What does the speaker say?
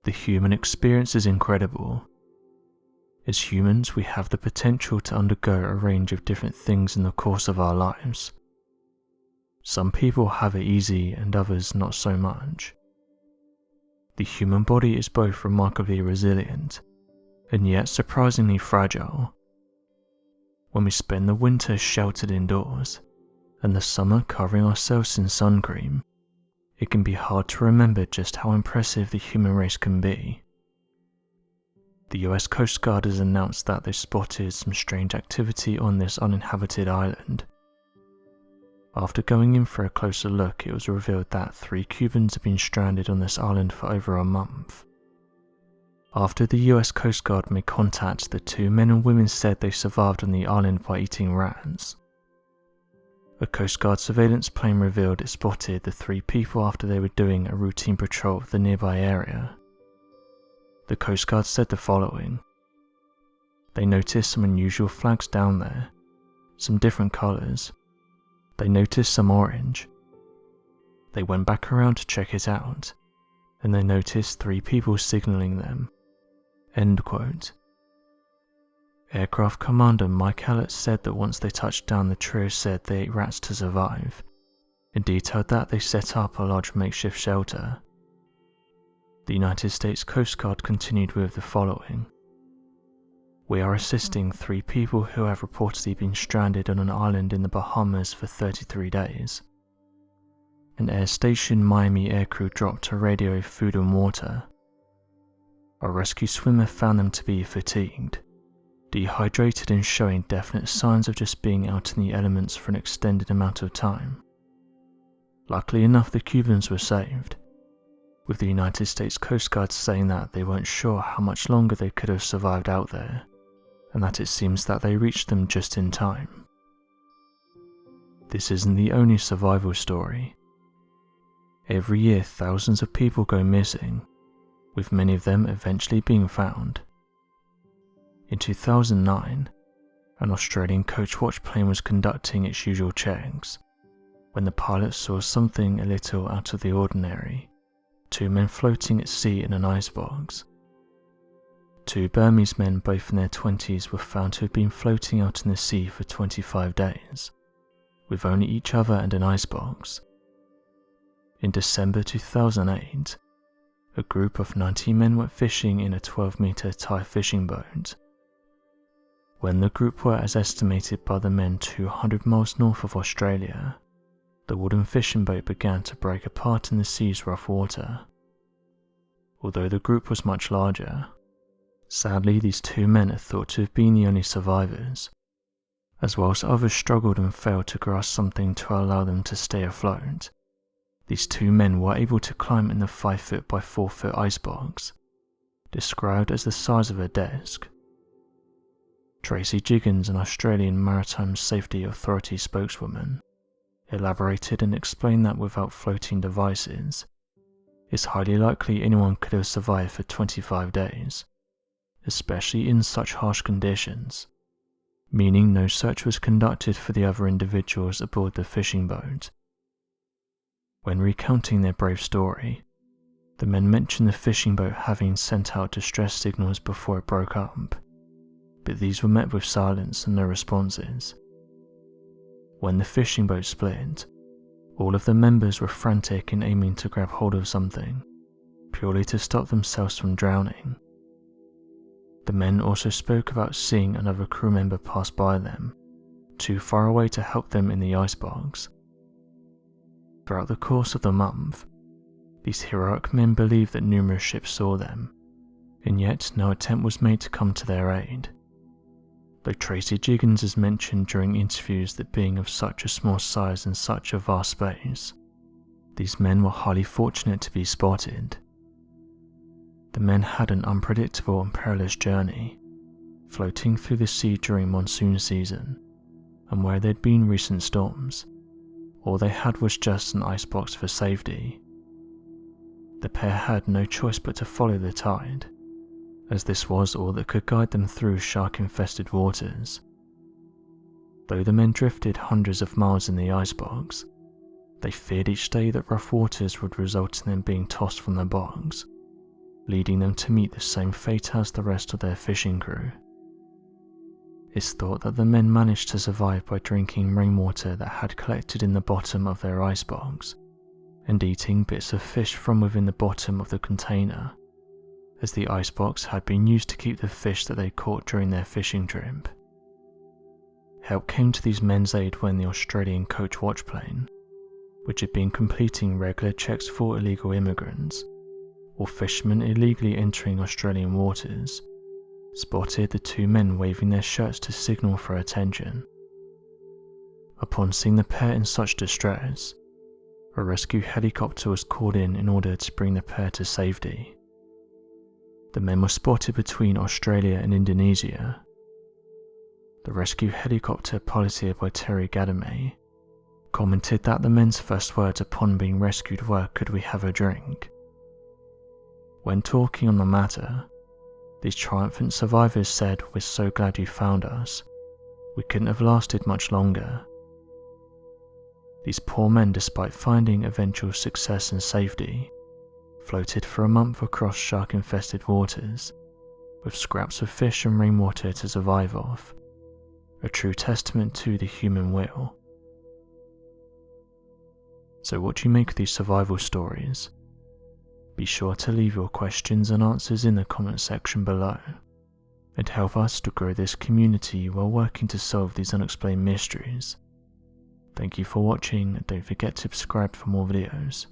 The human experience is incredible. As humans, we have the potential to undergo a range of different things in the course of our lives. Some people have it easy and others not so much. The human body is both remarkably resilient and yet surprisingly fragile. When we spend the winter sheltered indoors and the summer covering ourselves in sun cream, it can be hard to remember just how impressive the human race can be. The US Coast Guard has announced that they spotted some strange activity on this uninhabited island. After going in for a closer look, it was revealed that 3 Cubans have been stranded on this island for over a month. After the US Coast Guard made contact, the 2 men and women said they survived on the island by eating rats. A Coast Guard surveillance plane revealed it spotted the 3 people after they were doing a routine patrol of the nearby area. The Coast Guard said the following: "They noticed some unusual flags down there, some different colours. They noticed some orange. They went back around to check it out, and they noticed 3 people signalling them." End quote. Aircraft Commander Mike Hallett said that once they touched down, the trio said they ate rats to survive, and detailed that they set up a large makeshift shelter. The United States Coast Guard continued with the following: "We are assisting 3 people who have reportedly been stranded on an island in the Bahamas for 33 days. An Air Station Miami aircrew dropped a radio, food and water. Our rescue swimmer found them to be fatigued, dehydrated and showing definite signs of just being out in the elements for an extended amount of time. Luckily enough, the Cubans were saved, with the United States Coast Guard saying that they weren't sure how much longer they could have survived out there, and that it seems that they reached them just in time." This isn't the only survival story. Every year thousands of people go missing, with many of them eventually being found. In 2009, an Australian coach watch plane was conducting its usual checks when the pilot saw something a little out of the ordinary: 2 men floating at sea in an icebox. 2 Burmese men, both in their 20s, were found to have been floating out in the sea for 25 days, with only each other and an icebox. In December 2008, a group of 19 men went fishing in a 12-meter Thai fishing boat. When the group were, as estimated by the men, 200 miles north of Australia, the wooden fishing boat began to break apart in the sea's rough water. Although the group was much larger, sadly these 2 men are thought to have been the only survivors, as whilst others struggled and failed to grasp something to allow them to stay afloat. These 2 men were able to climb in the 5-foot by 4-foot icebox, described as the size of a desk. Tracy Jiggins, an Australian Maritime Safety Authority spokeswoman, elaborated and explained that without floating devices, it's highly likely anyone could have survived for 25 days, especially in such harsh conditions, meaning no search was conducted for the other individuals aboard the fishing boat. When recounting their brave story, the men mentioned the fishing boat having sent out distress signals before it broke up, but these were met with silence and no responses. When the fishing boat split, all of the members were frantic in aiming to grab hold of something, purely to stop themselves from drowning. The men also spoke about seeing another crew member pass by them, too far away to help them in the icebox. Throughout the course of the month, these heroic men believed that numerous ships saw them, and yet no attempt was made to come to their aid. Though Tracy Jiggins has mentioned during interviews that being of such a small size and such a vast space, these men were highly fortunate to be spotted. The men had an unpredictable and perilous journey, floating through the sea during monsoon season, and where there'd been recent storms, all they had was just an icebox for safety. The pair had no choice but to follow the tide, as this was all that could guide them through shark-infested waters. Though the men drifted hundreds of miles in the icebox, they feared each day that rough waters would result in them being tossed from the box. leading them to meet the same fate as the rest of their fishing crew. It's thought that the men managed to survive by drinking rainwater that had collected in the bottom of their icebox and eating bits of fish from within the bottom of the container, as the icebox had been used to keep the fish that they caught during their fishing trip. Help came to these men's aid when the Australian coach watch plane, which had been completing regular checks for illegal immigrants or fishermen illegally entering Australian waters, spotted the two men waving their shirts to signal for attention. Upon seeing the pair in such distress, a rescue helicopter was called in order to bring the pair to safety. The men were spotted between Australia and Indonesia. The rescue helicopter, piloted by Terry Gadame, commented that the men's first words upon being rescued were, "Could we have a drink?" When talking on the matter, these triumphant survivors said, "We're so glad you found us. We couldn't have lasted much longer." These poor men, despite finding eventual success and safety, floated for a month across shark-infested waters, with scraps of fish and rainwater to survive off, a true testament to the human will. So what do you make of these survival stories? Be sure to leave your questions and answers in the comment section below, and help us to grow this community while working to solve these unexplained mysteries. Thank you for watching, and don't forget to subscribe for more videos.